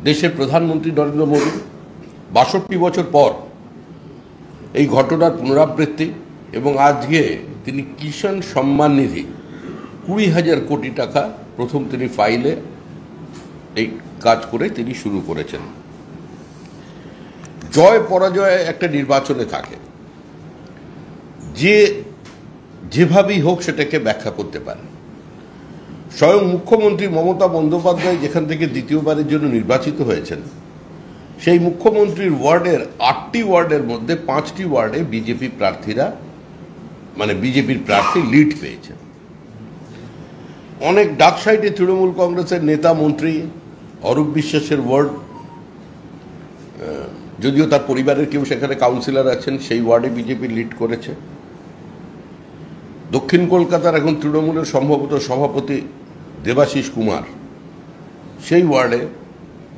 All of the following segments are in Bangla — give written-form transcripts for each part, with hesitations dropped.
দেশের প্রধানমন্ত্রী নরেন্দ্র মোদী ৬২ বছর পর এই ঘটনার পুনরাবৃত্তি এবং আজকে তিনি কিষাণ সম্মান নিধি ২০,০০০ কোটি টাকা প্রথম তিনি ফাইলে এই কাজ করে তিনি শুরু করেছেন। জয় পরাজয় একটা নির্বাচনে থাকে, যেভাবেই হোক সেটাকে ব্যাখ্যা করতে পারে। স্বয়ং মুখ্যমন্ত্রী মমতা বন্দ্যোপাধ্যায় যেখান থেকে দ্বিতীয়বারের জন্য নির্বাচিত হয়েছেন, সেই মুখ্যমন্ত্রীর ওয়ার্ডের ৮টি ওয়ার্ডের মধ্যে ৫টি ওয়ার্ডে বিজেপির প্রার্থী লিড পেয়েছেন। অনেক ডাক সাইডে তৃণমূল কংগ্রেসের নেতা মন্ত্রী অরূপ বিশ্বাসের ওয়ার্ড, যদিও তার পরিবারের কেউ সেখানে কাউন্সিলর আছেন, সেই ওয়ার্ডে বিজেপি লিড করেছে। দক্ষিণ কলকাতার এখন তৃণমূলের সম্ভবত সভাপতি দেবাশিস কুমার, সেই ওয়ার্ডে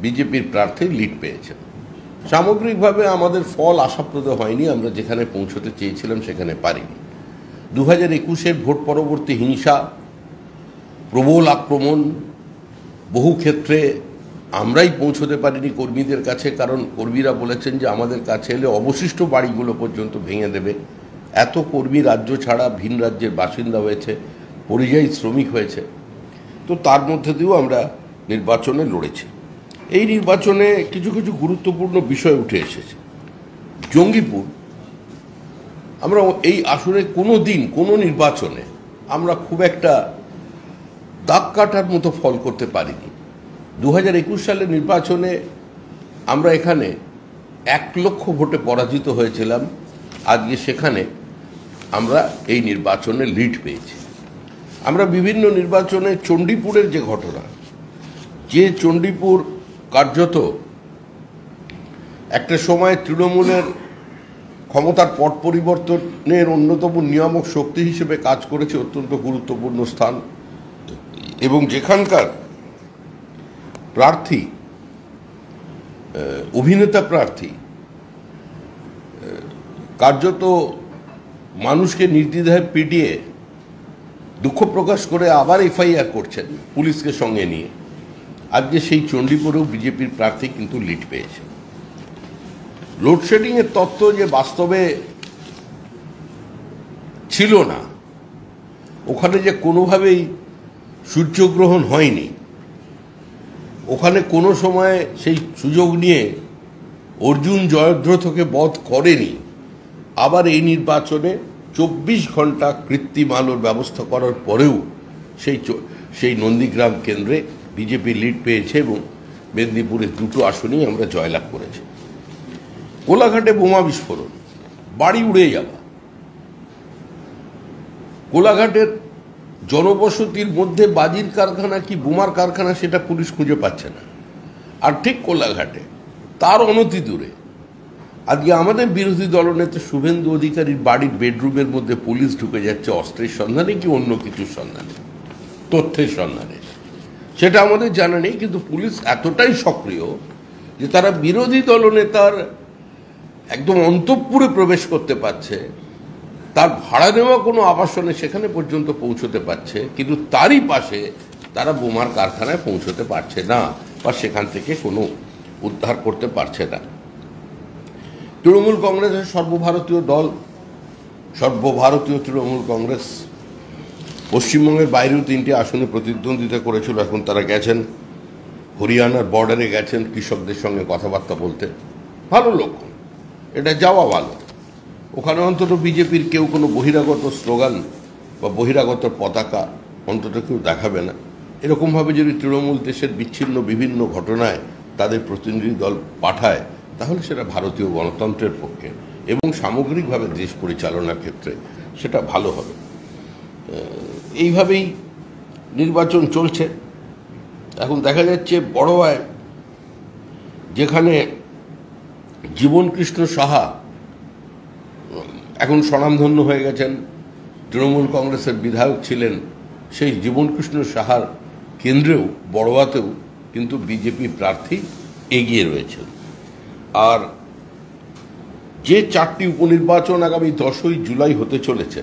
বিজেপির প্রার্থী লিড পেয়েছেন। সামগ্রিকভাবে আমাদের ফল আশাপ্রদ হয়নি, আমরা যেখানে পৌঁছতে চেয়েছিলাম সেখানে পারিনি। ২০২১-এর ভোট পরবর্তী হিংসা, প্রবল আক্রমণ, বহু ক্ষেত্রে আমরাই পৌঁছতে পারিনি কর্মীদের কাছে, কারণ কর্মীরা বলেছেন যে আমাদের কাছে এলে অবশিষ্ট বাড়িগুলো পর্যন্ত ভেঙে দেবে। এত কর্মী রাজ্য ছাড়া ভিন রাজ্যের বাসিন্দা হয়েছে, পরিযায়ী শ্রমিক হয়েছে, তো তার মধ্যে দিয়েও আমরা নির্বাচনে লড়েছি। এই নির্বাচনে কিছু কিছু গুরুত্বপূর্ণ বিষয় উঠে এসেছে। জঙ্গিপুর, আমরা এই আসরে কোনো দিন কোনো নির্বাচনে আমরা খুব একটা দাগ কাটার মতো ফল করতে পারিনি। ২০২১ সালের নির্বাচনে আমরা এখানে ১ লক্ষ ভোটে পরাজিত হয়েছিলাম, আজকে সেখানে আমরা এই নির্বাচনে লিড পেয়েছি। আমরা বিভিন্ন নির্বাচনে চণ্ডীপুরের যে ঘটনা, যে চণ্ডীপুর কার্যত একটা সময় তৃণমূলের ক্ষমতার পট পরিবর্তনের অন্যতম নিয়ামক শক্তি হিসেবে কাজ করেছে, অত্যন্ত গুরুত্বপূর্ণ স্থান, এবং যেখানকার প্রার্থী অভিনেতা প্রার্থী কার্যত মানুষকে নির্দ্বিধায় পিটিয়ে দুঃখ প্রকাশ করে আবার এফআইআর করছেন পুলিশকে সঙ্গে নিয়ে, আজকে সেই চণ্ডীপুরেও বিজেপির প্রার্থী কিন্তু লিড পেয়েছে। লোডশেডিংয়ের তত্ত্ব যে বাস্তবে ছিল না, ওখানে যে কোনোভাবেই সূর্যগ্রহণ হয়নি, ওখানে কোনো সময় সেই সুযোগ নিয়ে অর্জুন জয়দ্রথকে বধ করেনি, আবার এই নির্বাচনে ২৪ ঘন্টা কৃত্রিম আলোর ব্যবস্থা করার পরেও সেই নন্দীগ্রাম কেন্দ্রে বিজেপি লিড পেয়েছে এবং মেদিনীপুরের ২টো আসনেই আমরা জয়লাভ করেছি। কোলাঘাটে বোমা বিস্ফোরণ, বাড়ি উড়ে যাওয়া, কোলাঘাটের জনবসতির মধ্যে বাজির কারখানা কি বোমার কারখানা সেটা পুলিশ খুঁজে পাচ্ছে না। আর ঠিক কোলাঘাটে তার অনতি দূরে আজকে আমাদের বিরোধী দলনেতা শুভেন্দু অধিকারীর বাড়ির বেডরুমের মধ্যে পুলিশ ঢুকে যাচ্ছে অস্ত্রের সন্ধানে কি অন্য কিছুর সন্ধানে, তথ্যের সন্ধানে, সেটা আমাদের জানা নেই। কিন্তু পুলিশ এতটাই সক্রিয় যে তারা বিরোধী দলনেতার একদম অন্তঃপুরে প্রবেশ করতে পারছে, তার ভাড়া নেওয়া কোনো আবাসনে সেখানে পর্যন্ত পৌঁছতে পারছে, কিন্তু তারই পাশে তারা বোমার কারখানায় পৌঁছতে পারছে না বা সেখান থেকে কোনো উদ্ধার করতে পারছে না। তৃণমূল কংগ্রেসের সর্বভারতীয় তৃণমূল কংগ্রেস পশ্চিমবঙ্গের বাইরেও ৩টি আসনে প্রতিদ্বন্দ্বিতা করেছিল, এখন তারা গেছেন হরিয়ানার বর্ডারে, গেছেন কৃষকদের সঙ্গে কথাবার্তা বলতে। ভালো লক্ষণ, এটা যাওয়া ভালো। ওখানে অন্তত বিজেপির কেউ কোনো বহিরাগত স্লোগান বা বহিরাগত পতাকা অন্তত কেউ দেখাবে না। এরকমভাবে যদি তৃণমূল দেশের বিচ্ছিন্ন বিভিন্ন ঘটনায় তাদের প্রতিনিধি দল পাঠায়, তাহলে সেটা ভারতীয় গণতন্ত্রের পক্ষে এবং সামগ্রিকভাবে দেশ পরিচালনার ক্ষেত্রে সেটা ভালো হবে। এইভাবেই নির্বাচন চলছে। এখন দেখা যাচ্ছে বড়োয়ায়, যেখানে জীবনকৃষ্ণ সাহা এখন স্বনামধন্য হয়ে গেছেন, তৃণমূল কংগ্রেসের বিধায়ক ছিলেন, সেই জীবনকৃষ্ণ সাহার কেন্দ্রেও বড়োয়াতেও কিন্তু বিজেপি প্রার্থী এগিয়ে রয়েছেন। আর যে 4টি উপনির্বাচন আগামী 10ই জুলাই হতে চলেছে,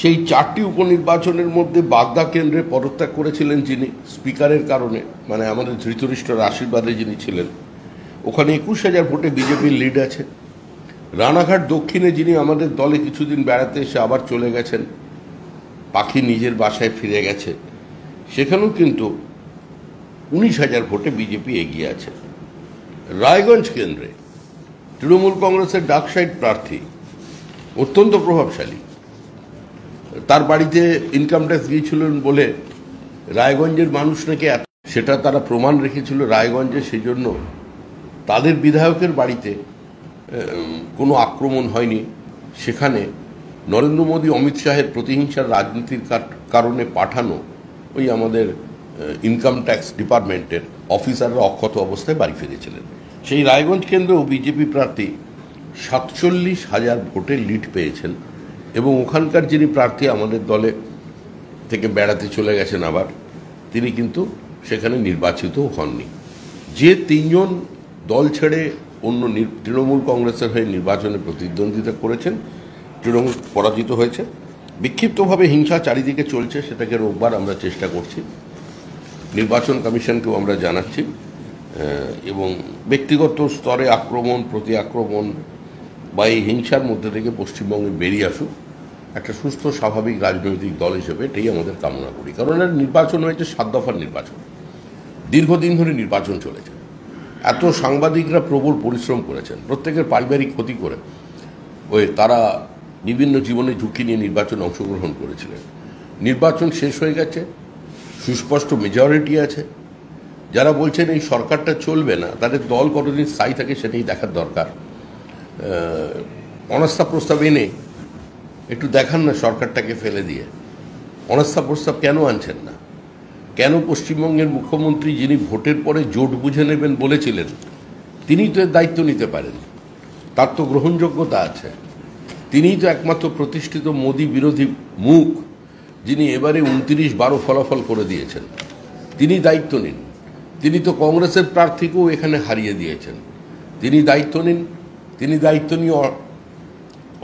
সেই 4টি উপনির্বাচনের মধ্যে বাগদা কেন্দ্রে পদত্যাগ করেছিলেন যিনি স্পিকারের কারণে, মানে আমাদের ধৃতরাষ্ট্রের আশীর্বাদে যিনি ছিলেন, ওখানে 21,000 ভোটে বিজেপির লিড আছে। রানাঘাট দক্ষিণে যিনি আমাদের দলে কিছুদিন বেড়াতে এসে আবার চলে গেছেন, পাখি নিজের বাসায় ফিরে গেছে, সেখানেও কিন্তু 19,000 ভোটে বিজেপি এগিয়ে আছে। রায়গঞ্জ কেন্দ্রে তৃণমূল কংগ্রেসের ডাকসাইড প্রার্থী অত্যন্ত প্রভাবশালী, তার বাড়িতে ইনকাম ট্যাক্স দিয়েছিলেন বলে রায়গঞ্জের মানুষ নাকি সেটা তারা প্রমাণ রেখেছিল রায়গঞ্জে, সেই জন্য তাদের বিধায়কের বাড়িতে কোনো আক্রমণ হয়নি। সেখানে নরেন্দ্র মোদী অমিত শাহের প্রতিহিংসার রাজনীতির কারণে পাঠানো ওই আমাদের ইনকাম ট্যাক্স ডিপার্টমেন্টের অফিসাররা অক্ষত অবস্থায় বাড়ি ফিরেছিলেন। সেই রায়গঞ্জ কেন্দ্রেও বিজেপি প্রার্থী 47,000 ভোটে লিড পেয়েছেন, এবং ওখানকার যিনি প্রার্থী আমাদের দলে থেকে বেড়াতে চলে গেছেন আবার, তিনি কিন্তু সেখানে নির্বাচিত হননি। যে 3 জন দল ছেড়ে অন্য তৃণমূল কংগ্রেসের হয়ে নির্বাচনে প্রতিদ্বন্দ্বিতা করেছেন, তৃণমূল পরাজিত হয়েছে। বিক্ষিপ্তভাবে হিংসা চারিদিকে চলছে, সেটাকে রোববার আমরা চেষ্টা করছি, নির্বাচন কমিশনকেও আমরা জানাচ্ছি, এবং ব্যক্তিগত স্তরে আক্রমণ প্রতি আক্রমণ বা এই হিংসার মধ্যে থেকে পশ্চিমবঙ্গে বেরিয়ে আসুক একটা সুস্থ স্বাভাবিক রাজনৈতিক দল হিসেবে, এটাই আমাদের কামনা করি। কারণ এর নির্বাচন হয়েছে 7 দফার নির্বাচন, দীর্ঘদিন ধরে নির্বাচন চলেছে, এত সাংবাদিকরা প্রবল পরিশ্রম করেছেন, প্রত্যেকের পারিবারিক ক্ষতি করে তারা বিভিন্ন জীবনে ঝুঁকি নিয়ে নির্বাচনে অংশগ্রহণ করেছিলেন। নির্বাচন শেষ হয়ে গেছে, সুস্পষ্ট মেজরিটি আছে। যারা বলছেন এই সরকারটা চলবে না, তাদের দল কতদিন স্থায়ী থাকে সেটাই দেখার দরকার। অনাস্থা প্রস্তাব এনে একটু দেখান না সরকারটাকে ফেলে দিয়ে। অনাস্থা প্রস্তাব কেন আনছেন না? কেন পশ্চিমবঙ্গের মুখ্যমন্ত্রী, যিনি ভোটের পরে জোট বুঝে নেবেন বলেছিলেন, তিনি তো এর দায়িত্ব নিতে পারেন, তার তো গ্রহণযোগ্যতা আছে, তিনিই তো একমাত্র প্রতিষ্ঠিত মোদী বিরোধী মুখ, যিনি এবারে 29-12 ফলাফল করে দিয়েছেন। তিনি দায়িত্ব নিন। তিনি তো কংগ্রেসের প্রার্থীকেও এখানে হারিয়ে দিয়েছেন। তিনি দায়িত্ব নিন, তিনি দায়িত্ব নিয়ে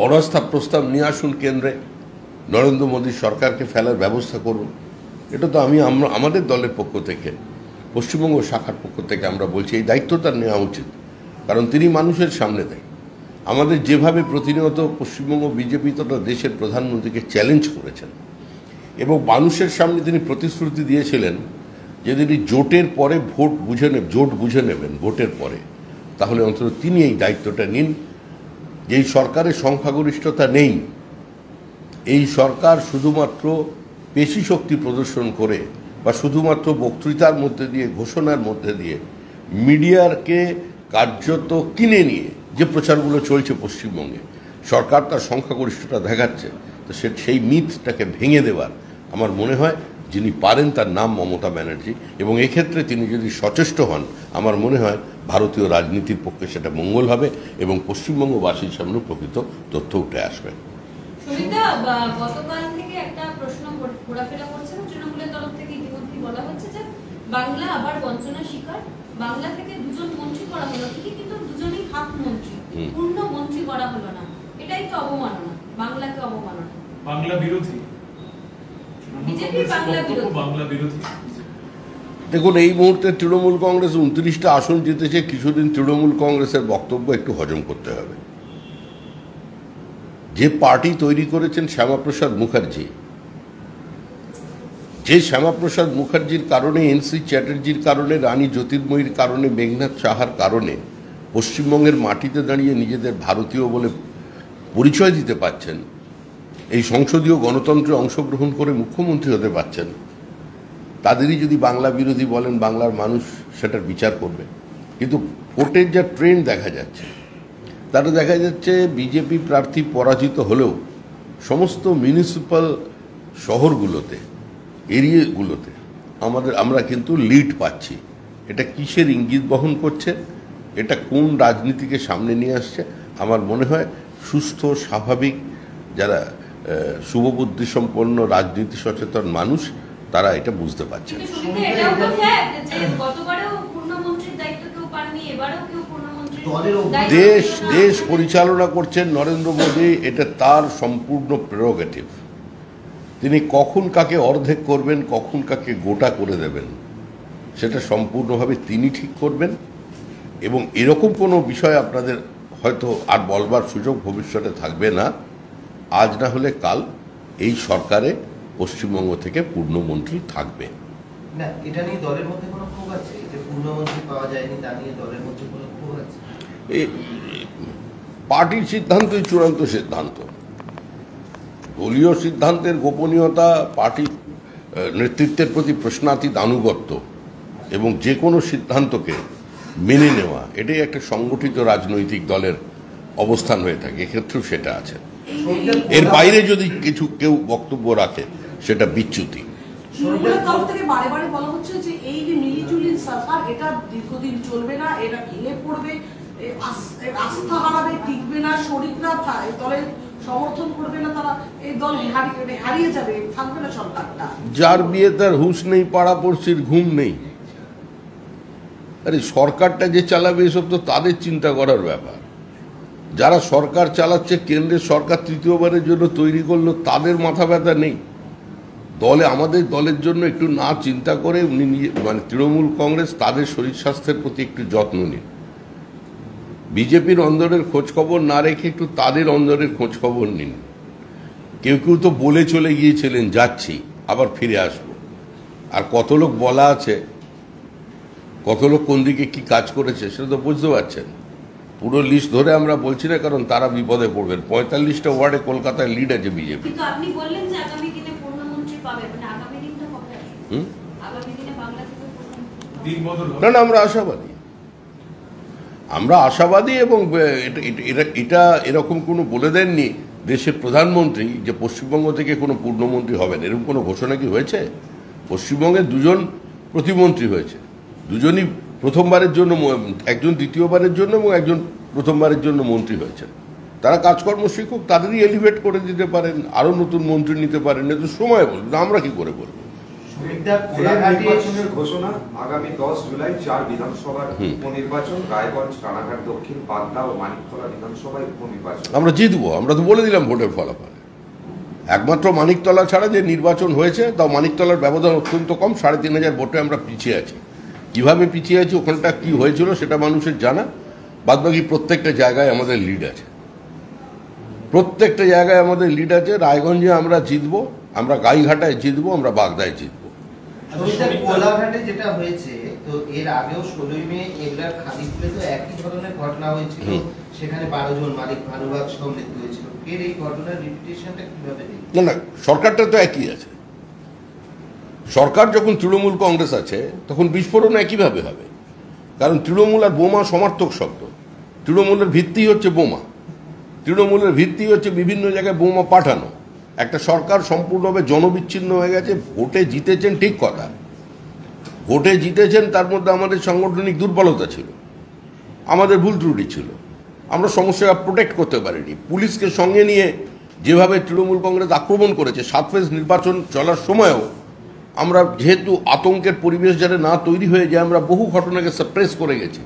অনাস্থা প্রস্তাব নিয়ে আসুন কেন্দ্রে, নরেন্দ্র মোদী সরকারকে ফেলার ব্যবস্থা করুন। এটা তো আমাদের দলের পক্ষ থেকে, পশ্চিমবঙ্গ শাখার পক্ষ থেকে আমরা বলছি এই দায়িত্ব তার নেওয়া উচিত, কারণ তিনি মানুষের সামনে দেয়। আমাদের যেভাবে প্রতিনিয়ত পশ্চিমবঙ্গ বিজেপি তথা দেশের প্রধানমন্ত্রীকে চ্যালেঞ্জ করেছেন, এবং মানুষের সামনে তিনি প্রতিশ্রুতি দিয়েছিলেন যে তিনি জোটের পরে জোট বুঝে নেবেন ভোটের পরে, তাহলে অন্তত তিনি এই দায়িত্বটা নিন। যেই সরকারের সংখ্যাগরিষ্ঠতা নেই, এই সরকার শুধুমাত্র পেশি শক্তি প্রদর্শন করে বা শুধুমাত্র বক্তৃতার মধ্যে দিয়ে, ঘোষণার মধ্যে দিয়ে, মিডিয়াকে কার্যত কিনে নিয়ে যে প্রচারগুলো চলছে পশ্চিমবঙ্গে, সরকার তার সংখ্যাগরিষ্ঠতা দেখাচ্ছে, তো সেই মিথটাকে ভেঙে দেওয়ার আমার মনে হয় যিনি পারেন তার নাম মমতা ব্যানার্জি, এবং এক্ষেত্রে তিনি যদি সচেষ্ট হন, আমার মনে হয় ভারতীয় রাজনীতির পক্ষে সেটা মঙ্গল হবে এবং পশ্চিমবঙ্গবাসীর সামনে প্রকৃত তথ্য উঠে আসবে। গতকাল থেকে একটা প্রশ্ন ঘোরাফেরা করছে, তৃণমূলের তরফ থেকে ইতিমধ্যে বলা হচ্ছে যে বাংলা আবার বঞ্চনার শিকার, বাংলা থেকে 2 জন মন্ত্রী করা হলো ঠিকই, কিন্তু দুজনই হাফ মন্ত্রী, পূর্ণ মন্ত্রী করা হলো না। এটাই তো অবমাননা, বাংলাকে অবমাননা, বাংলা বিরোধী, বিজেপি বাংলা বিরোধী। দেখুন, এই মুহূর্তে তৃণমূল কংগ্রেস 29টা আসন জিতেছে। কিছুদিন তৃণমূল কংগ্রেসের বক্তব্য একটু হজম করতে হবে। যে পার্টি তৈরি করেছেন শ্যামাপ্রসাদ মুখার্জি, যে শ্যামাপ্রসাদ মুখার্জির কারণে, এনসি চ্যাটার্জির কারণে, রানী জ্যোতির্ময়ীর কারণে, মেঘনাথ সাহার কারণে পশ্চিমবঙ্গের মাটিতে দাঁড়িয়ে নিজেদের ভারতীয় বলে পরিচয় দিতে পারছেন, এই সংসদীয় গণতন্ত্রে অংশগ্রহণ করে মুখ্যমন্ত্রী হতে পারছেন, তাদেরই যদি বাংলা বিরোধী বলেন, বাংলার মানুষ সেটার বিচার করবে। কিন্তু ভোটের যা ট্রেন্ড দেখা যাচ্ছে, তাতে দেখা যাচ্ছে বিজেপি প্রার্থী পরাজিত হলেও সমস্ত মিউনিসিপ্যাল শহরগুলোতে, এরিয়াগুলোতে আমরা কিন্তু লিড পাচ্ছি। এটা কিসের ইঙ্গিত বহন করছে? এটা কোন রাজনীতিকে সামনে নিয়ে আসছে? আমার মনে হয় সুস্থ স্বাভাবিক যারা শুভবুদ্ধি সম্পন্ন রাজনীতি সচেতন মানুষ, তারা এটা বুঝতে পারছে। দেশ পরিচালনা করছেন নরেন্দ্র মোদী, এটা তার সম্পূর্ণ প্রেরোগেটিভ। তিনি কখন কাকে অর্ধেক করবেন, কখন কাকে গোটা করে দেবেন, সেটা সম্পূর্ণভাবে তিনি ঠিক করবেন। এবং এরকম কোনো বিষয় আপনাদের হয়তো আর বলবার সুযোগ ভবিষ্যতে থাকবে না। আজ না হলে কাল এই সরকারে পশ্চিমবঙ্গ থেকে পূর্ণমন্ত্রী থাকবে না। এটা নিয়ে দলের মধ্যে কোনো ক্ষোভ আছে যে পূর্ণমন্ত্রী পাওয়া যায়নি, তা নিয়ে দলের মধ্যে কোনো ক্ষোভ আছে? পার্টির সিদ্ধান্তই চূড়ান্ত সিদ্ধান্ত। দলীয় সিদ্ধান্তের গোপনীয়তা, পার্টি নেতৃত্বের প্রতি প্রশ্নাতীত আনুগত্য এবং যে কোনো সিদ্ধান্তকে মেনে নেওয়া, এটাই একটা সংগঠিত রাজনৈতিক দলের অবস্থান হয়ে থাকে। এক্ষেত্রেও সেটা আছে। এর বাইরে যদি কেউ বক্তব্য রাখে সেটা বিচ্যুতি। তৃণমূলের তরফ থেকে বারে বারে বলা হচ্ছে যে এই যে মিলিজুলি সরকার, এটা দীর্ঘদিন চলবে না, এটা ভেঙে পড়বে, আস্থা হারাবে, টিকবে না, শরিকরা দলের সমর্থন করবে না, তারা এই দল হারিয়ে যাবে, থাকবে না সরকারটা। যার বিয়ে তার হুঁশ নেই, পাড়াপড়শির ঘুম নেই। আরে সরকারটা যে চালাবে এসব তো তাদের চিন্তা করার ব্যাপার। যারা সরকার চালাচ্ছে, কেন্দ্রের সরকার তৃতীয়বারের জন্য তৈরি করলো, তাদের মাথা ব্যথা নেই। আমাদের দলের জন্য একটু না চিন্তা করে উনি মানে তৃণমূল কংগ্রেস তাদের শরীর স্বাস্থ্যের প্রতি একটু যত্ন নিন। বিজেপির অন্দরের খোঁজ খবর না রেখে একটু তাদের অন্দরের খোঁজ খবর নিন। কেউ কেউ তো বলে চলে গিয়েছিলেন যাচ্ছি, আবার ফিরে আসব। আর কত লোক বলা আছে, কত লোক কোন দিকে কি কাজ করেছে সেটা তো বুঝতে পারছেন। পুরো লিস্ট ধরে আমরা বলছি না, কারণ তারা বিপদে পড়বেন। 45টা ওয়ার্ডে কলকাতায় লিড আছে বিজেপি। কিন্তু আপনি বললেন যে আগামী দিনে পূর্ণমন্ত্রী পাবে, মানে আগামী দিনটা কবে আসবে? আগামী দিনে বাংলা থেকে দিন বদল হবে? না, আমরা আশাবাদী এবং এটা এরকম কোনো বলে দেননি দেশের প্রধানমন্ত্রী যে পশ্চিমবঙ্গ থেকে কোনো পূর্ণমন্ত্রী হবেন, এরকম কোনো ঘোষণা কি হয়েছে? পশ্চিমবঙ্গে দুজন প্রতিমন্ত্রী হয়েছে, দুজনই প্রথমবারের জন্য, একজন দ্বিতীয়বারের জন্য এবং একজন প্রথমবারের জন্য মন্ত্রী হয়েছেন। তারা কাজকর্ম শিখুক, তাদেরই এলিভেট করে দিতে পারেন, আরো নতুন মন্ত্রী নিতে পারেন। এত সময় বলবেন, আমরা কি করে বলবো? নির্বাচনের ঘোষণা আগামী 10 জুলাই 4 বিধানসভার উপনির্বাচন, রায়গঞ্জ, রানাঘাট দক্ষিণ, পাবনা ও মানিকতলা বিধানসভায় উপনির্বাচন। আমরা জিতবো, আমরা তো বলে দিলাম ভোটের ফলাফল। একমাত্র মানিকতলা ছাড়া যে নির্বাচন হয়েছে, তাও মানিকতলার ব্যবধান অত্যন্ত কম, 3500 ভোটে আমরা পিছিয়ে আছি। কিভাবে পিছিয়ে আছি, ওখানটা কি হয়েছিল সেটা মানুষের জানা। বাদবাকি প্রত্যেকটা জায়গায় আমাদের লিড আছে, প্রত্যেকটা জায়গায় আমাদের লিড আছে। রায়গঞ্জে আমরা জিতবো, আমরা গাইঘাটায় জিতবো, আমরা বাগদায় জিতবো। কোলাঘাটে যেটা হয়েছে, তো এর আগেও 16ই মে এগুলার খাদিপুরে তো একই ধরনের ঘটনা হয়েছিল, সেখানে 12 জন মালিক ভানুবাগ সহ মৃত্যু হয়েছিল। এর এই ঘটনার রিপিটেশনটা কিভাবে দেখবেন? না, সরকারটা তো একই আছে। সরকার যখন তৃণমূল কংগ্রেস আছে তখন বিস্ফোরণ একইভাবে হবে, কারণ তৃণমূল আর বোমা সমার্থক শব্দ। তৃণমূলের ভিত্তি হচ্ছে বোমা, তৃণমূলের ভিত্তি হচ্ছে বিভিন্ন জায়গায় বোমা পাঠানো। একটা সরকার সম্পূর্ণভাবে জনবিচ্ছিন্ন হয়ে গেছে। ভোটে জিতেছেন ঠিক কথা, ভোটে জিতেছেন, তার মধ্যে আমাদের সাংগঠনিক দুর্বলতা ছিল, আমাদের ভুল ত্রুটি ছিল, আমরা সমস্যা প্রোটেক্ট করতে পারিনি। পুলিশকে সঙ্গে নিয়ে যেভাবে তৃণমূল কংগ্রেস আক্রমণ করেছে 7 ফেজ নির্বাচন চলার সময়ও, আমরা যেহেতু আতঙ্কের পরিবেশ যাতে না তৈরি হয়ে যায়, আমরা বহু ঘটনাকে সাপ্রেস করে গেছি।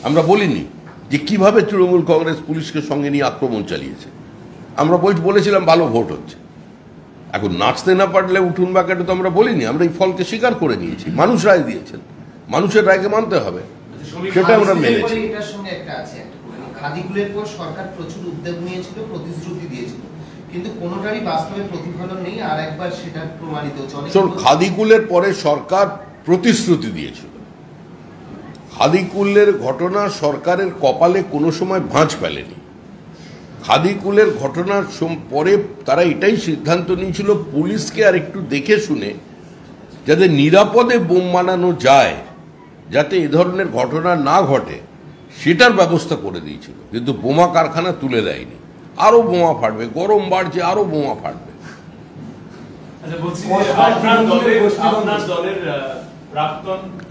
আমরা বলিনি যে কিভাবে তৃণমূল কংগ্রেস পুলিশকে সঙ্গে নিয়ে আক্রমণ চালিয়েছে। আমরা বলেছিলাম ভালো ভোট হচ্ছে। এখন নাচতে না পারলে উঠুন বাঁকাটা তো আমরা বলিনি, আমরা এই ফলকে স্বীকার করে নিয়েছি। মানুষ রায় দিয়েছেন, মানুষের রায়কে মানতে হবে, সেটা আমরা মেনেছি। এটার সঙ্গে একটা আছে, খাদিগুলের পর সরকার প্রচুর উদ্যোগ নিয়েছিল, প্রতিশ্রুতি দিয়েছিল, কিন্তু কোনোটারই বাস্তবে প্রতিফলন নেই। আর একবার সেটা প্রমাণিত হচ্ছে। খাদিকুলের পরে সরকার প্রতিশ্রুতি দিয়েছিল। খাদিকুলের ঘটনা সরকারের কপালে কোনো সময় ভাঁজ ফেলেনি। খাদিকুলের ঘটনার পরে তারা এটাই সিদ্ধান্ত নিয়েছিল, পুলিশকে আর একটু দেখে শুনে যাতে নিরাপদে বোম বানানো যায়, যাতে এ ধরনের ঘটনা না ঘটে, সেটার ব্যবস্থা করে দিয়েছিল। কিন্তু বোমা কারখানা তুলে দেয়নি। আরো বোমা ফাটবে, গরম বাড়ছে, আরো বোমা ফাটবে।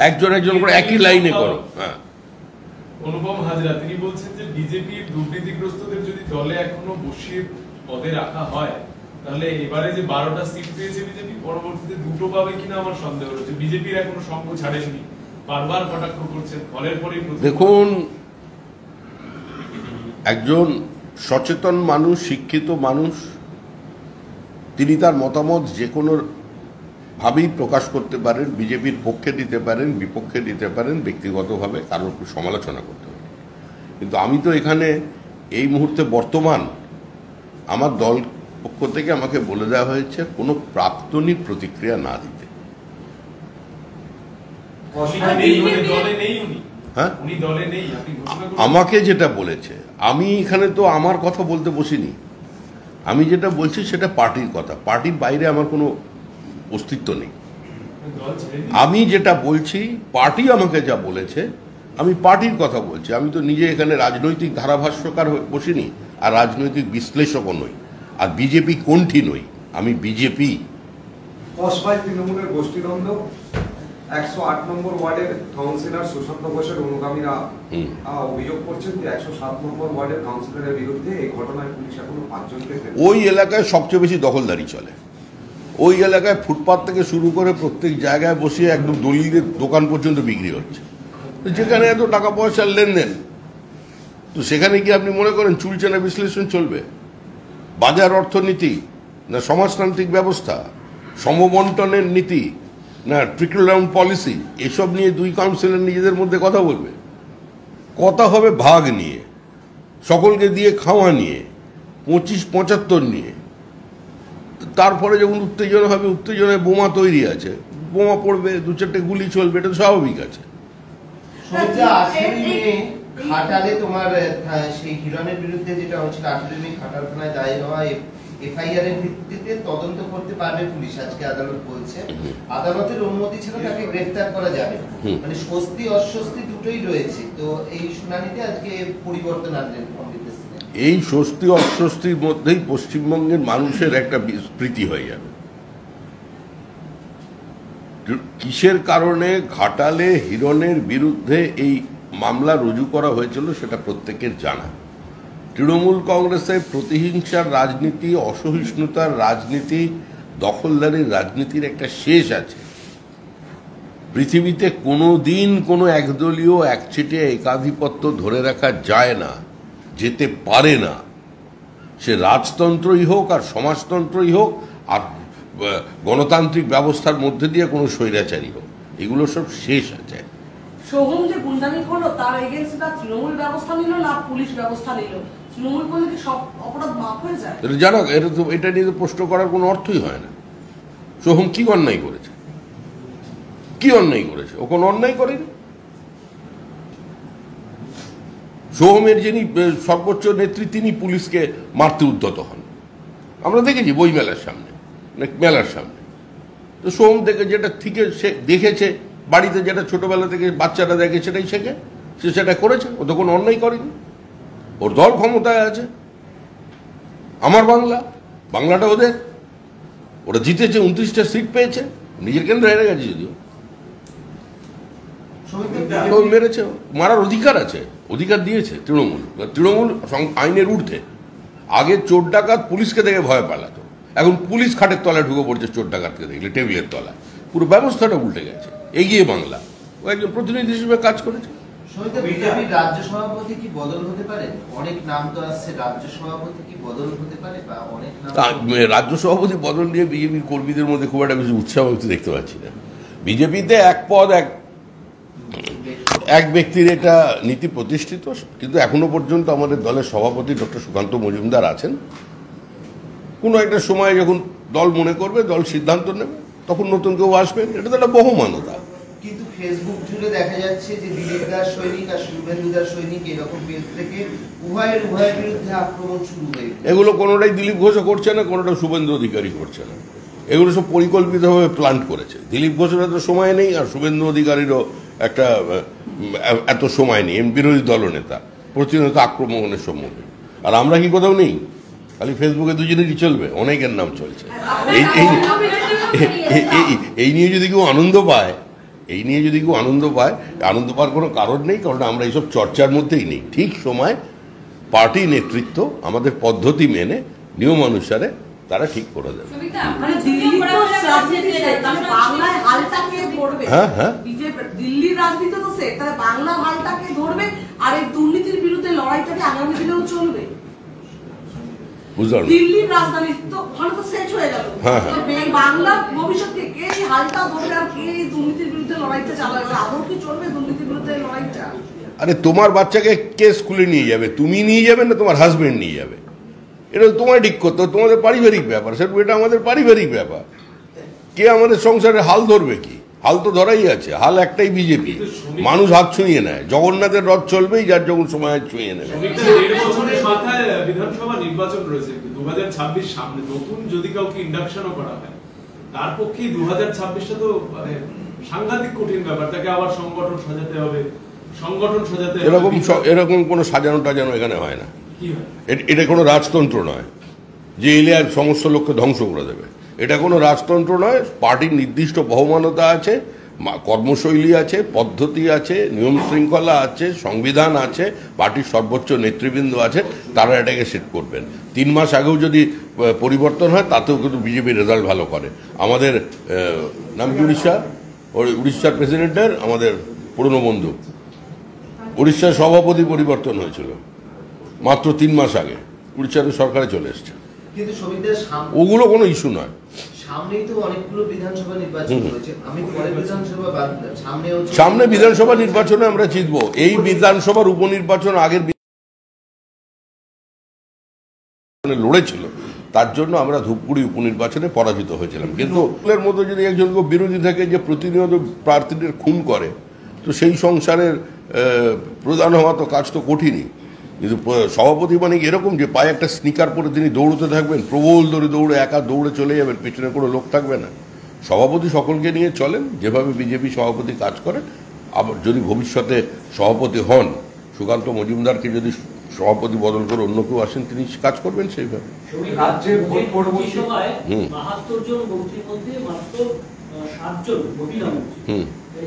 একজন করে একই লাইনে করো। হ্যাঁ, অনুপম হাজরা তিনি বলছেন যে বিজেপির দুর্নীতিগ্রস্তদের যদি দলে এখনো বসিয়ে পদে রাখা হয়, তাহলে এবারে যে 12টা সিট পেয়েছে বিজেপি, পরবর্তীতে 2টো পাবে কিনা আমার সন্দেহ রয়েছে। বিজেপির এখনো সঙ্গ ছাড়েননি, বারবার কটাক্ষ করছেন। ফলের পরেই দেখুন, একজন সচেতন মানুষ, শিক্ষিত মানুষ, তিনি তার মতামত যে কোনো ভাবেই প্রকাশ করতে পারেন, বিজেপির পক্ষে দিতে পারেন, বিপক্ষে দিতে পারেন, ব্যক্তিগতভাবে কারোর সমালোচনা করতে পারেন। কিন্তু আমি তো এখানে এই মুহূর্তে বর্তমান আমার দল পক্ষ থেকে আমাকে বলে দেওয়া হয়েছে কোনো প্রাক্তনী প্রতিক্রিয়া না দিতে। হ্যাঁ, আমাকে যেটা বলেছে, আমি এখানে তো আমার কথা বলতে বসিনি। আমি যেটা বলছি সেটা পার্টির কথা, পার্টির বাইরে আমার কোনো অস্তিত্ব নেই। আমি যেটা বলছি, পার্টি আমাকে যা বলেছে, আমি পার্টির কথা বলছি। আমি তো নিজে এখানে রাজনৈতিক ধারাভাষ্যকার হয়ে বসিনি, আর রাজনৈতিক বিশ্লেষকও নই, আর বিজেপি কোনটি নই। আমি বিজেপি। কসবায় তৃণমূলের গোষ্ঠীদ্বন্দ্ব, 108 নম্বর ওয়ার্ডের কাউন্সিলর সুশান্ত ঘোষের অনুগামীরা অভিযোগ করছেন যে 107 নম্বর ওয়ার্ডের কাউন্সিলরের বিরুদ্ধে এই ঘটনায় পুলিশ এখনো 5 জনকে। ওই এলাকায় সবচেয়ে বেশি দখলদারি চলে। ওই এলাকায় ফুটপাত থেকে শুরু করে প্রত্যেক জায়গায় বসিয়ে একদম দলিলের দোকান পর্যন্ত বিক্রি হচ্ছে। যেখানে এত টাকা পয়সার লেনদেন, তো সেখানে কি আপনি মনে করেন চুলচেনা বিশ্লেষণ চলবে? বাজার অর্থনীতি না সমাজতান্ত্রিক ব্যবস্থা, সমবন্টনের নীতি না ট্রিকল ডাউন পলিসি, এসব নিয়ে দুই কাউন্সিলর নিজেদের মধ্যে কথা বলবে? কথা হবে ভাগ নিয়ে, সকলকে দিয়ে খাওয়া নিয়ে, 25-75 নিয়ে। তারপরে যখন উত্তেজনা হবে, উত্তেজনায় বোমা তৈরি আছে, বোমা পড়বে, 2-4টে গুলি চলবে, এটা তো স্বাভাবিক আছে। ঘাটালে তোমার সেই হিরণের বিরুদ্ধে যেটা হচ্ছিল 18 মে ঘাটাল থানায় দায়ের হওয়া এফআইআর এর ভিত্তিতে তদন্ত করতে পারবে পুলিশ, আজকে আদালত বলছে। আদালতের অনুমতি ছাড়া তাকে গ্রেফতার করা যাবে না। মানে স্বস্তি অস্বস্তি দুটোই রয়েছে। তো এই শুনানিতে আজকে পরিবর্তন আনলেন পণ্ডিত। এই স্বস্তি অস্বস্তির মধ্যেই পশ্চিমবঙ্গের মানুষের একটা বিস্মৃতি হয়ে যাবে। কিসের কারণে ঘাটালে হিরণের বিরুদ্ধে এই মামলা রুজু করা হয়েছিল সেটা প্রত্যেকের জানা। তৃণমূল কংগ্রেসের প্রতিহিংসার রাজনীতি, অসহিষ্ণুতার রাজনীতি, দখলদারির রাজনীতির একটা শেষ আছে। পৃথিবীতে কোনো দিন কোনো একদলীয় একচেটিয়া একাধিপত্য ধরে রাখা যায় না, যেতে পারে না। সে রাজতন্ত্রই হোক আর সমাজতন্ত্রই হোক আর গণতান্ত্রিক ব্যবস্থার মধ্যে দিয়ে কোনো স্বৈরাচারী হোক, এগুলো সব শেষ আছে। সোহম যে গুন্ডামি করলো তার এগেইনস্টে তার তৃণমূল ব্যবস্থা নিল না পুলিশ ব্যবস্থা নিল? তৃণমূল করলে কি সব অপরাধ মাফ হয়ে যায়? জানো, এটা নিয়ে প্রশ্ন করার কোনো অর্থই হয় না। সোহম কি অন্যায় করেছে? কি অন্যায় করেছে? ও কোনো অন্যায় করেনি। সোহমের যিনি সর্বোচ্চ নেত্রী, তিনি পুলিশকে মারতে উদ্যত হন। আমরা দেখেছি বই মেলার সামনে, মেলার সামনে। তো সোহম থেকে যেটা থেকে সে দেখেছে, বাড়িতে যেটা ছোটবেলা থেকে বাচ্চারা দেখে সেটাই শেখে, সে সেটা করেছে। ও তো কোনো অন্যায় করেনি। ওর দল ক্ষমতায় আছে। আমার বাংলা, বাংলাটা ওদের। ওরা জিতেছে, 29টা সিট পেয়েছে, নিজের কেন্দ্র হেরে গেছে যদিও। মেরেছে, মারার অধিকার আছে, অধিকার দিয়েছে তৃণমূল। তৃণমূল আইনের ঊর্ধ্বে। আগে চোর ডাকাত পুলিশকে দেখে ভয় পালাতো, এখন পুলিশ খাটের তলায় ঢুকে পড়ছে চোর ডাকাতকে দেখলে, টেবিলের তলায়। পুরো ব্যবস্থাটা উল্টে গেছে। এগিয়ে বাংলা। ও একজন প্রতিনিধি হিসেবে কাজ করেছে। বিজেপির রাজ্য সভাপতি কি বদল হতে পারে? অনেক নাম তো আসছে, রাজ্য সভাপতি কি বদল হতে পারে? বা অনেক নাম রাজ্য সভাপতি বদল নিয়ে বিজেপির কর্মীদের মধ্যে খুব একটা বেশি উৎসাহ দেখতে পাচ্ছি না। বিজেপিতে এক পদ এক ব্যক্তির এটা নীতি প্রতিষ্ঠিত, কিন্তু এখনো পর্যন্ত আমাদের দলের সভাপতি ডক্টর সুকান্ত মজুমদার আছেন। কোনো একটা সময় যখন দল মনে করবে, দল সিদ্ধান্ত নেবে, তখন নতুন কেউ আসবেন। এটা তো একটা বহুমানতা। কিন্তু ফেসবুক জুড়ে দেখা যাচ্ছে যে দিলীপ দাস সৈনিক আর শুভেন্দু দাস সৈনিক এরকম পেজ থেকে উভয়ের বিরুদ্ধে আক্রমণ শুরু হয়ে গেছে। এগুলো কোনোটাই দিলীপ ঘোষও করছে না, কোনোটা শুভেন্দু অধিকারী করছে না। এগুলো সব পরিকল্পিতভাবে প্ল্যান করেছে। দিলীপ ঘোষের এত সময় নেই, আর শুভেন্দু অধিকারীরও একটা এত সময় নেই। বিরোধী দলনেতা প্রতিনিয়ত আক্রমণের সম্মুখীন। আর আমরা কি কোথাও নেই? খালি ফেসবুকে দুজনেরই চলবে, অনেকের নাম চলছে। এই নিয়ে যদি কেউ আনন্দ পায়, আনন্দ পাওয়ার কোনো কারণ নেই, কারণ আমরা এইসব চর্চার মধ্যেই নেই। ঠিক সময় পার্টি নেতৃত্ব আমাদের পদ্ধতি মেনে নিয়ম অনুসারে তারা ঠিক করে দেবে। দিল্লির রাজনীতি তো সে তাহলে বাংলার হালটাকে ধরবে, আর এই দুর্নীতির বিরুদ্ধে লড়াইটাকে আগামী দিনেও চলবে। বুঝলাম না। দিল্লির রাজধানী তো ওখানে তো শেষ হয়ে গেল। হ্যাঁ, হ্যাঁ। তো এই বাংলার ভবিষ্যৎকে কে এই হালটা ধরবে আর কে এই দুর্নীতির বিরুদ্ধে লড়াইটা চালাবে? আদৌ কি চলবে দুর্নীতির বিরুদ্ধে লড়াইটা? আরে তোমার বাচ্চাকে কে স্কুলে নিয়ে যাবে? তুমি নিয়ে যাবে না তোমার হাজবেন্ড নিয়ে যাবে? এটা তোমায় ঠিক করতে হবে, তোমাদের পারিবারিক ব্যাপার। সেটা এটা আমাদের পারিবারিক ব্যাপার। কে আমাদের সংসারে হাল ধরবে? কি হাল তো ধরাই আছে, হাল একটাই বিজেপি। মানুষ হাত ছুঁয়ে নেয়, জগন্নাথের রথ চলবেই যার যখন সময় ছুঁয়ে নেবে। মাথায় বিধানসভা নির্বাচন রয়েছে 2026 সামনে, নতুন যদি কাউকে ইন্ডাকশনও করা হয় তার পক্ষে 2026টা তো মানে সাংঘাতিক কঠিন ব্যাপার। তাকে আবার সংগঠন সাজাতে হবে। এরকম কোনো সাজানো টাজানো এখানে হয় না। কি হয়? এটা কোনো রাজতন্ত্র নয় যে এলে আর সমস্ত লোককে ধ্বংস করে দেবে। এটা কোনো রাজতন্ত্র নয়। পার্টির নির্দিষ্ট বহমানতা আছে, কর্মশৈলী আছে, পদ্ধতি আছে, নিয়ম শৃঙ্খলা আছে, সংবিধান আছে, পার্টির সর্বোচ্চ নেতৃবৃন্দ আছে, তারা এটাকে সেট করবেন। 3 মাস আগেও যদি পরিবর্তন হয় তাতেও কিন্তু বিজেপি রেজাল্ট ভালো করে। আমাদের নাম কি উড়িষ্যার প্রেসিডেন্টের আমাদের পুরনো বন্ধু উড়িষ্যার সভাপতি পরিবর্তন হয়েছিল মাত্র 3 মাস আগে, উড়িষ্যার সরকারে চলে এসছে। কিন্তু সমিতির ওগুলো কোনো ইস্যু নয়। সামনেই তো অনেকগুলো বিধানসভা নির্বাচন হয়েছে। আমি পরে বিধানসভা সামনে বিধানসভা নির্বাচনে আমরা জিতবো। এই বিধানসভার উপনির্বাচন আগের লড়েছিল, তার জন্য আমরা ধূপগুড়ি উপনির্বাচনে পরাজিত হয়েছিলাম। কিন্তু এর মতো যদি একজন বিরোধী থেকে যে প্রতিনিয়ত প্রার্থীদের খুন করে, তো সেই সংসারের প্রধান হওয়া তো কাজ তো কঠিনই। কিন্তু সভাপতি মানে এরকম যে পায়ে একটা স্নিকার পরে তিনি দৌড়তে থাকবেন, প্রবল দৌড়ে একা দৌড়ে চলে যাবেন, পেছনে কোনো লোক থাকবে না। সভাপতি সকলকে নিয়ে চলেন, যেভাবে বিজেপি সভাপতি কাজ করেন। আবার যদি ভবিষ্যতে সভাপতি হন, সুকান্ত মজুমদারকে যদি সভাপতি বদল করে অন্য কেউ আসেন, তিনি কাজ করবেন সেইভাবে। রাজ্যের ভোট পরবর্তী সময় 72 জন মন্ত্রীর মধ্যে মাত্র 7 জন মহিলা মন্ত্রী,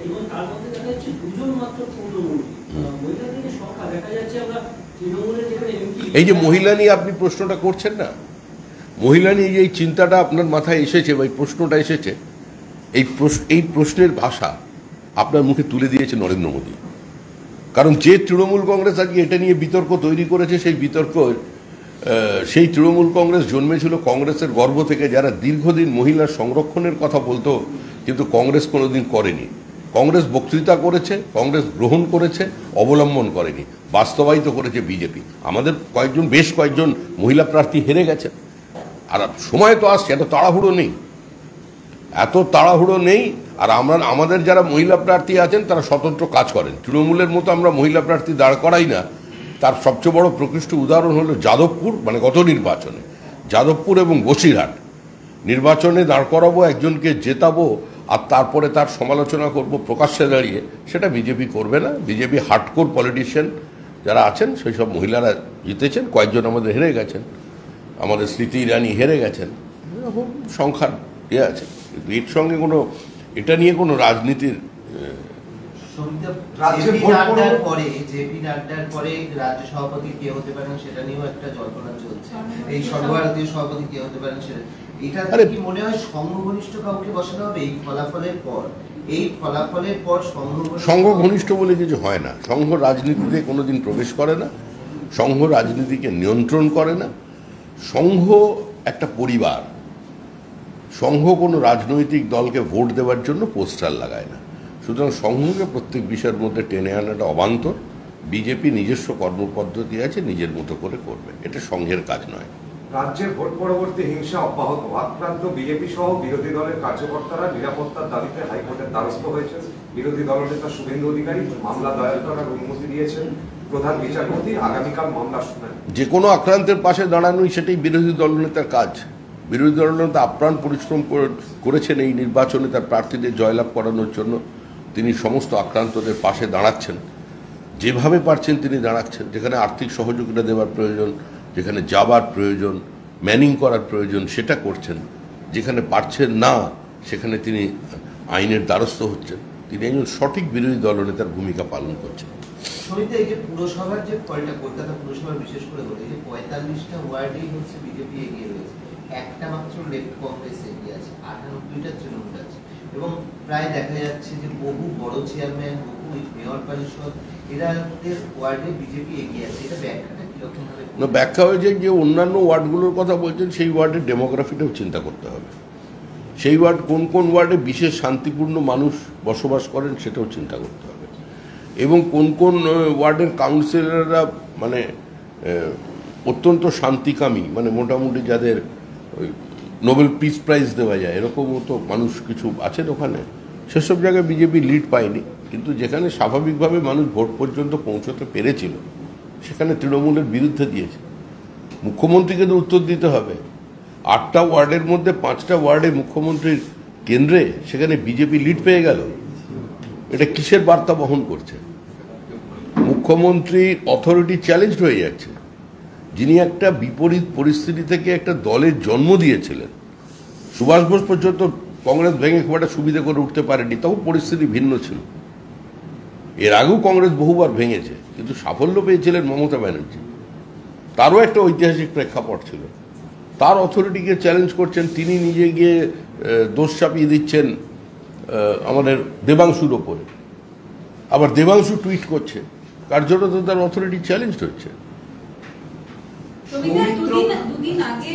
এবং তার মধ্যে দেখা যাচ্ছে 2 জন মাত্র পৌরমন্ত্রী। মহিলাদের সংখ্যা দেখা যাচ্ছে আমরা তৃণমূলের যেখানে এমপি। এই যে মহিলা নিয়ে আপনি প্রশ্নটা করছেন না, মহিলা নিয়ে যে এই চিন্তাটা আপনার মাথায় এসেছে বা এই প্রশ্নটা এসেছে, এই প্রশ্নের ভাষা আপনার মুখে তুলে দিয়েছে নরেন্দ্র মোদী। কারণ যে তৃণমূল কংগ্রেস আজকে এটা নিয়ে বিতর্ক তৈরি করেছে, সেই তৃণমূল কংগ্রেস জন্মেছিল কংগ্রেসের গর্ভ থেকে, যারা দীর্ঘদিন মহিলার সংরক্ষণের কথা বলতো, কিন্তু কংগ্রেস কোনোদিন করেনি। কংগ্রেস বক্তৃতা করেছে, কংগ্রেস গ্রহণ করেছে, অবলম্বন করেনি, বাস্তবায়িত করেছে বিজেপি। আমাদের বেশ কয়েকজন মহিলা প্রার্থী হেরে গেছে। আর সময় তো আসছে, এত তাড়াহুড়ো নেই। আর আমাদের যারা মহিলা প্রার্থী আছেন তারা স্বতন্ত্র কাজ করেন। তৃণমূলের মতো আমরা মহিলা প্রার্থী দাঁড় করাই না। তার সবচেয়ে বড় প্রকৃষ্ট উদাহরণ হলো যাদবপুর, মানে গত নির্বাচনে যাদবপুর এবং বসিরহাট নির্বাচনে দাঁড় করাবো, একজনকে জেতাবো, আর তারপরে তার সমালোচনা করব প্রকাশ্যে দাঁড়িয়ে, সেটা বিজেপি করবে না। বিজেপি হার্ডকোর পলিটিশিয়ান যারা আছেন সেই সব মহিলারা জিতেছেন, কয়েকজন আমাদের হেরে গেছেন, আমাদের স্মৃতি ইরানি হেরে গেছেন, এরকম সংখ্যার আছে। কিন্তু এর সঙ্গে এটা নিয়ে কোনো রাজনীতির জেপি নাড্ডার পরে রাজ্য সভাপতি কে হতে পারেন সেটা নিয়েও একটা জল্পনা চলছে। এই সর্বভারতীয় সভাপতি কে হতে পারেন সেটা, এটা কি মনে হয় সংঘঘনিষ্ঠ কাউকে বসানো হবে এই ফলাফলের পর? সংঘ ঘনিষ্ঠ বলে কিছু হয় না। সংঘ রাজনীতিতে কোনোদিন প্রবেশ করে না, সংঘ রাজনীতিকে নিয়ন্ত্রণ করে না। সংঘ একটা পরিবার। সংঘ কোনো রাজনৈতিক দলকে ভোট দেওয়ার জন্য পোস্টার লাগায় না। সুতরাং সংঘকে প্রত্যেক বিষয়ের মধ্যে টেনে আনাটা অবান্তর। বিজেপি নিজস্ব কর্মপদ্ধতি আছে, নিজের মতো করে করবে, এটা সংঘের কাজ নয়। রাজ্যের ভোট পরবর্তী হিংসা অব্যাহত। আক্রান্ত বিজেপি সহ বিরোধী দলের কার্যকর্তারা নিরাপত্তার দাবিতে হাইকোর্টের দ্বারস্থ হয়েছেন। বিরোধী দলনেতা শুভেন্দু অধিকারী মামলা দায়ের করার অনুমতি দিয়েছেন। প্রধান বিচারপতি আগামীকাল মামলা শুনানি। যে কোনো আক্রান্তের পাশে দাঁড়ানোই সেটাই বিরোধী দলনেতার কাজ। বিরোধী দলনেতা আপ্রাণ পরিশ্রম করেছেন এই নির্বাচনে তার প্রার্থীদের জয়লাভ করানোর জন্য। তিনি সমস্ত আক্রান্তদের পাশে দাঁড়াচ্ছেন, যেভাবে পারছেন তিনি দাঁড়াচ্ছেন। যেখানে আর্থিক সহযোগিতা দেওয়ার প্রয়োজন, যেখানে যাবার প্রয়োজন, ম্যানিং করার প্রয়োজন, সেটা করছেন। যেখানে পারছেন না সেখানে তিনি আইনের দ্বারস্থ হচ্ছেন। তিনি একজন সঠিক বিরোধী দলনেতার ভূমিকা পালন করছেন। এই যে পুরসভার যে ফলটা, কলকাতা পুরসভার বিশেষ করে বলে যে 45টা ওয়ার্ডেই হচ্ছে বিজেপি এগিয়ে রয়েছে, একটা মাত্র লেফট কংগ্রেস এগিয়ে আছে, 98টা তৃণমূল আছে, এবং প্রায় দেখা যাচ্ছে যে বহু বড় চেয়ারম্যান, বহু মেয়র পরিষদ এরাদের ওয়ার্ডে বিজেপি এগিয়ে আছে, এটা ব্যাখ্যাটা কিরকম ভাবে? না, ব্যাখ্যা হয়েছে যে অন্যান্য ওয়ার্ডগুলোর কথা বলছেন, সেই ওয়ার্ডের ডেমোগ্রাফিটাও চিন্তা করতে হবে। সেই ওয়ার্ড কোন কোন ওয়ার্ডে বিশেষ শান্তিপূর্ণ মানুষ বসবাস করেন সেটাও চিন্তা করতে হবে, এবং কোন কোন ওয়ার্ডের কাউন্সিলররা মানে অত্যন্ত শান্তিকামী, মানে মোটামুটি যাদের ওই নোবেল পিস প্রাইজ দেওয়া যায় এরকমও তো মানুষ কিছু আছেন ওখানে। সেসব জায়গায় বিজেপি লিড পায়নি, কিন্তু যেখানে স্বাভাবিকভাবে মানুষ ভোট পর্যন্ত পৌঁছতে পেরেছিল সেখানে তৃণমূলের বিরুদ্ধে দিয়েছে। মুখ্যমন্ত্রীকে তো উত্তর দিতে হবে। 8টা ওয়ার্ডের মধ্যে 5টা ওয়ার্ডে মুখ্যমন্ত্রীর কেন্দ্রে সেখানে বিজেপি লিড পেয়ে গেল, এটা কিসের বার্তা বহন করছে? মুখ্যমন্ত্রীর অথরিটি চ্যালেঞ্জ হয়ে যাচ্ছে, যিনি একটা বিপরীত পরিস্থিতি থেকে একটা দলের জন্ম দিয়েছিলেন। সুভাষ বোস পর্যন্ত কংগ্রেস ভেঙে খুব একটা সুবিধা করে উঠতে পারেনি, তাও পরিস্থিতি ভিন্ন ছিল। এর আগেও কংগ্রেস বহুবার ভেঙেছে, কিন্তু সাফল্য পেয়েছিলেন মমতা ব্যানার্জি। তারও একটা ঐতিহাসিক প্রেক্ষাপট ছিল। তার অথরিটিকে চ্যালেঞ্জ করছেন, তিনি নিজে গিয়ে দোষ চাপিয়ে দিচ্ছেন আমাদের দেবাংশুর ওপরে। আবার দেবাংশু টুইট করছে, কার জন্য তো তার অথরিটি চ্যালেঞ্জ হচ্ছে। দুদিন আগে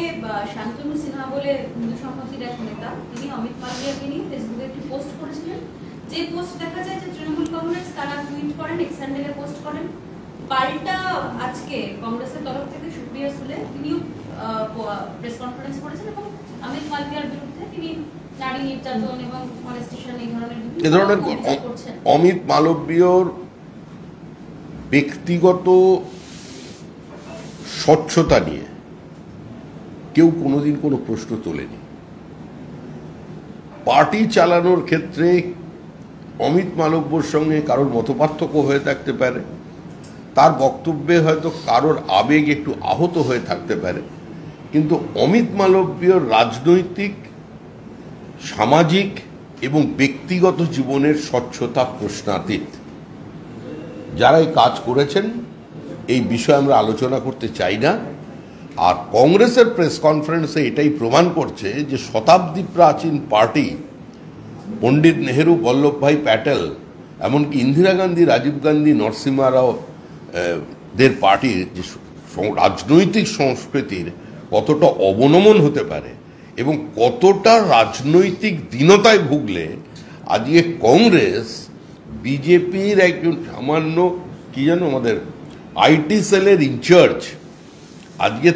শান্তনু সিনহা বলে হিন্দু সংহতির এক নেতা, তিনি অমিত মালভিয়াকে নিয়ে ফেসবুকে একটি পোস্ট করেছিলেন, যে পোস্ট দেখা যায় যে তৃণমূল কংগ্রেস তারা টুইট করেন, এক্স হ্যান্ডেলে পোস্ট করেন। পাল্টা আজকে কংগ্রেসের তরফ থেকে সুপ্রিয়া সুলে তিনিও প্রেস কনফারেন্স করেছেন এবং অমিত মালভিয়ার বিরুদ্ধে তিনি নারী নির্যাতন এবং মলেস্টেশন এই ধরনের অমিত মালব্যর ব্যক্তিগত স্বচ্ছতা নিয়ে কেউ কোনোদিন কোনো প্রশ্ন তোলেনি। পার্টি চালানোর ক্ষেত্রে অমিত মালব্যর সঙ্গে কারোর মতপার্থক্য হয়ে থাকতে পারে, তার বক্তব্যে হয়তো কারোর আবেগ একটু আহত হয়ে থাকতে পারে, কিন্তু অমিত মালব্যর রাজনৈতিক, সামাজিক এবং ব্যক্তিগত জীবনের স্বচ্ছতা প্রশ্নাতীত। যারা এই কাজ করেছেন এই বিষয়ে আমরা আলোচনা করতে চাই না। আর কংগ্রেসের প্রেস কনফারেন্সে এটাই প্রমাণ করছে যে শতাব্দী প্রাচীন পার্টি, পণ্ডিত নেহেরু, বল্লভভাই প্যাটেল, এমনকি ইন্দিরা গান্ধী, রাজীব গান্ধী, নরসিমহা রাও দের পার্টির যে রাজনৈতিক সংস্কৃতির কতটা অবনমন হতে পারে এবং কতটা রাজনৈতিক দীনতায় ভুগলে আজকে কংগ্রেস বিজেপির একজন সামান্য কি জানো আমাদের আইটি সেলের ইনচার্জ আজকে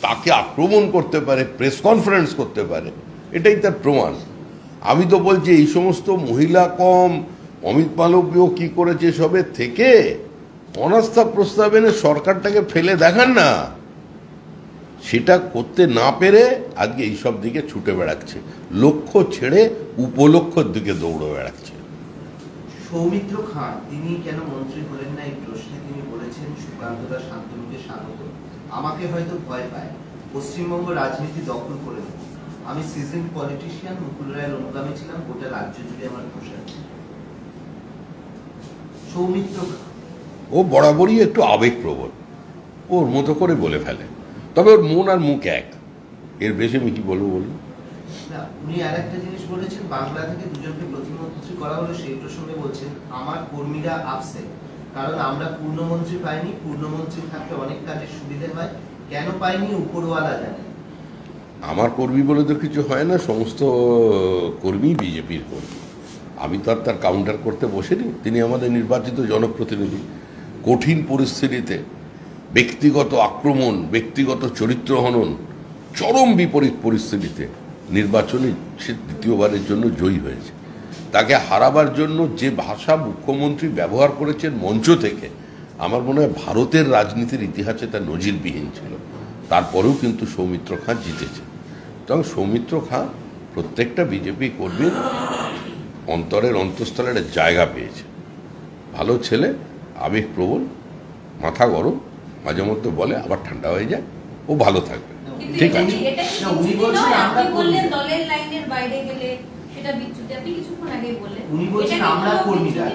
তাকে আক্রমণ করতে পারে, প্রেস কনফারেন্স করতে পারে, এটাই তার প্রমাণ। আমি তো বলছি এই সমস্ত মহিলা কম, অমিত মালব্য কি করেছে সবের থেকে অনাস্থা প্রস্তাব এনে সরকারটাকে ফেলে দেখান না, সেটা করতে না পেরে আজকে এইসব দিকে ছুটে বেড়াচ্ছে, লক্ষ্য ছেড়ে উপলক্ষের দিকে দৌড়ে বেড়াচ্ছে। সৌমিত্র খান তিনি কেন মন্ত্রী হলেন না এই প্রশ্নে তিনি বলেছেন, সুকান্তদা শান্তনুকে স্বাগত, আমাকে হয়তো ভয় পায়, পশ্চিমবঙ্গ রাজনীতি দখল করে নেব, আমি সিজন পলিটিশিয়ান, মুকুল রায়ের অনুগামী ছিলাম, গোটা রাজ্য জুড়ে আমার প্রসার। সৌমিত্র খান ও বরাবরই একটু আবেগপ্রবণ, ওর মতো করে বলে ফেলে, তবে ওর মন আর মুখ এক, এর বেশি আমি কি বলবো বলুন। উনি আর একটা জিনিস বলেছেন, বাংলা থেকে দুজনকে প্রতিমন্ত্রী করা হলো, সেই প্রসঙ্গে বলছেন আমার কর্মীরা আপসেট, কারণ আমরা পূর্ণমন্ত্রী পাইনি, পূর্ণমন্ত্রী থাকলে অনেক কাজের সুবিধে হয়, কেন পাইনি উপরওয়ালা জানেন। আমার কর্মী বলে তো কিছু হয় না, সমস্ত কর্মী বিজেপির কর্মী, আমি তো আর তার কাউন্টার করতে বসিনি, তিনি আমাদের নির্বাচিত জনপ্রতিনিধি। কঠিন পরিস্থিতিতে ব্যক্তিগত আক্রমণ, ব্যক্তিগত চরিত্র হনন, চরম বিপরীত পরিস্থিতিতে নির্বাচনে সে দ্বিতীয়বারের জন্য জয়ী হয়েছে। তাকে হারাবার জন্য যে ভাষা মুখ্যমন্ত্রী ব্যবহার করেছেন মঞ্চ থেকে, আমার মনে হয় ভারতের রাজনীতির ইতিহাসে তা নজিরবিহীন ছিল। তারপরেও কিন্তু সৌমিত্র খাঁ জিতেছে। তখন সৌমিত্র খাঁ প্রত্যেকটা বিজেপি কর্মীর অন্তরের অন্তঃস্থলে একটা জায়গা পেয়েছে। ভালো ছেলে, আবেগপ্রবণ, মাথা গরম, মাঝে মধ্যে বলে আবার ঠান্ডা হয়ে যায়, ও ভালো থাকবে, ঠিক আছে। উনি বলছেন আমরা বললেন দলের লাইনের বাইরে গেলে সেটা বিচ্যুতি, আপনি কিছুক্ষণ আগেই বললেন। উনি বলছেন আমরা কর্মীরা,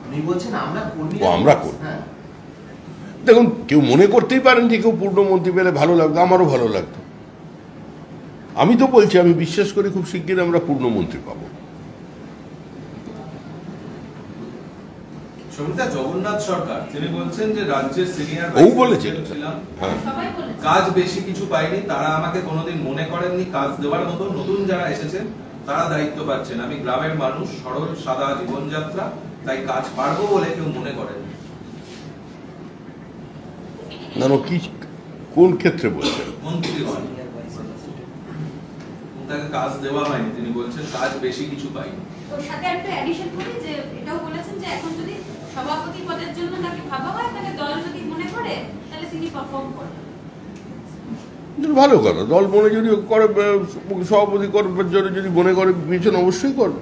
উনি বলছেন আমরা কর্মীরা, ও আমরা কর্মী। দেখুন, কেউ মনে করতেই পারেন যে কেউ পূর্ণমন্ত্রী পেলে ভালো লাগতো, আমারও ভালো লাগতো। আমি তো বলছি আমি বিশ্বাস করি খুব শিগগির আমরা পূর্ণমন্ত্রী পাবো। সমিতা, জগন্নাথ সরকার তিনি বলছেন যে রাজ্যের সিনিয়র ও বলেছে ছিলাম, হ্যাঁ সবাই বলেছে কাজ বেশি কিছু পাইনি, তারা আমাকে কোনোদিন মনে করেননি কাজ দেওয়ার মতো, নতুন যারা এসেছেন তারা দায়িত্ব পাচ্ছেন, আমি গ্রামের মানুষ, সরল সাদা জীবনযাত্রা, তাই কাজ পারবো বলে কেউ মনে করেন। না না, কি কোন ক্ষেত্রে বলছেন? মন্ত্রী হন, তাকে কাজ দেওয়া হয়নি, তিনি বলছেন কাজ বেশি কিছু পাইনি। ওর সাথে একটা অ্যাডিশন করি যে এটাও বলেছেন যে এখন যদি সভাপতি পদের জন্য তাকে ভাবা হয় তাহলে দল যদি মনে করে তাহলে তিনি পারফর্ম করবেন। ভালো কথা, দল মনে যদি করে সভাপতি করবার জন্য যদি মনে করে পিছন অবশ্যই করবে।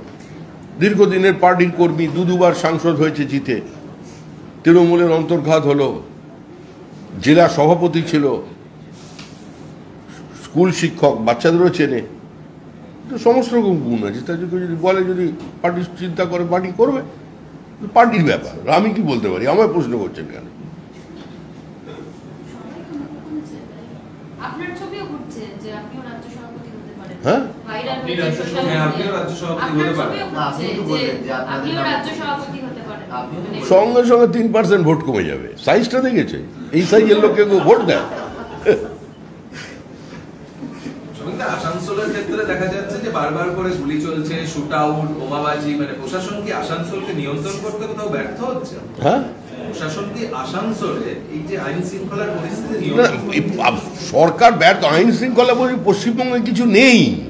দীর্ঘদিনের পার্টির কর্মী, দুবার সাংসদ হয়েছে জিতে, তৃণমূলের অন্তর্ঘাত হলো, জেলা সভাপতি ছিল, স্কুল শিক্ষক, বাচ্চাদেরও চেনে, তো সমস্ত রকম গুণ আছে। তাই যদি বলে যদি পার্টি চিন্তা করে পার্টি করবে, পার্টির ব্যাপার, আমি কি বলতে পারি? আমায় প্রশ্ন করছেন কেন? আপনার ছবিও ঘুরছে যে আপনিও রাজ্য সভাপতি হতে পারেন। হ্যাঁ? ভাইরাল আপনি হয়েছে রাজ্য social সভাপতি, media। আপনিও রাজ্য সভাপতি আপনার হতে পারেন। ছবিও না, আপনি ঘুরছে তো যে বললেন যে আপনাদের আপনিও নাম- রাজ্য সভাপতি হতে পারেন। আপনিও তো মানে সঙ্গে সঙ্গে 3% ভোট কমে যাবে। সাইজটা দেখেছে? এই সাইজের লোককে কেউ ভোট দেয়? সমিতা, আসানসোলের ক্ষেত্রে দেখা যাচ্ছে যে বারবার করে গুলি চলছে, শুট আউট, বোমাবাজি, মানে প্রশাসন কি আসানসোলকে নিয়ন্ত্রণ করতে কোথাও ব্যর্থ হচ্ছে? হ্যাঁ, প্রশাসন কি আসানসোলে এই যে আইন শৃঙ্খলার পরিস্থিতি না, নিয়ন্ত্রণ এই করতে? সরকার ব্যর্থ। আইন শৃঙ্খলা বলে পশ্চিমবঙ্গে কিছু নেই।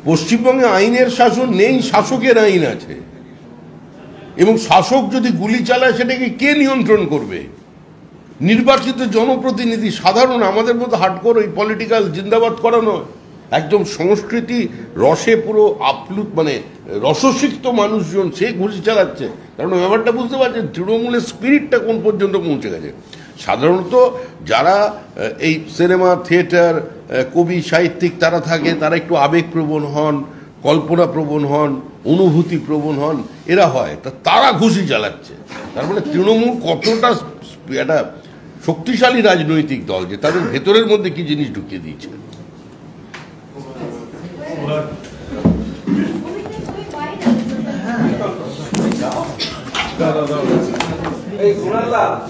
পশ্চিমবঙ্গে আইনের শাসন নেই, শাসকের আইন আছে। এবং শাসক যদি গুলি চালায় সেটাকে কে নিয়ন্ত্রণ করবে? নির্বাচিত জনপ্রতিনিধি, সাধারণ আমাদের মতো হার্ডকোর ওই পলিটিক্যাল জিন্দাবাদ করানো, একদম সংস্কৃতি রসে পুরো আপ্লুত, মানে রসসিক্ত মানুষজন সে ঘুষি চালাচ্ছে। কারণ ব্যাপারটা বুঝতে পারছেন তৃণমূলের স্পিরিটটা কোন পর্যন্ত পৌঁছে গেছে। সাধারণত যারা এই সিনেমা, থিয়েটার, কবি, সাহিত্যিক তারা থাকে, তারা একটু আবেগপ্রবণ হন, কল্পনা প্রবণ হন, অনুভূতি প্রবণ হন, এরা হয় তা তারা ঘুষি চালাচ্ছে। তার মানে তৃণমূল কতটা একটা শক্তিশালী রাজনৈতিক দল যে তাদের ভেতরের মধ্যে কি জিনিস ঢুকিয়ে দিয়েছে। অভিনেত্রী ছবি viral। এই কুণাল দা,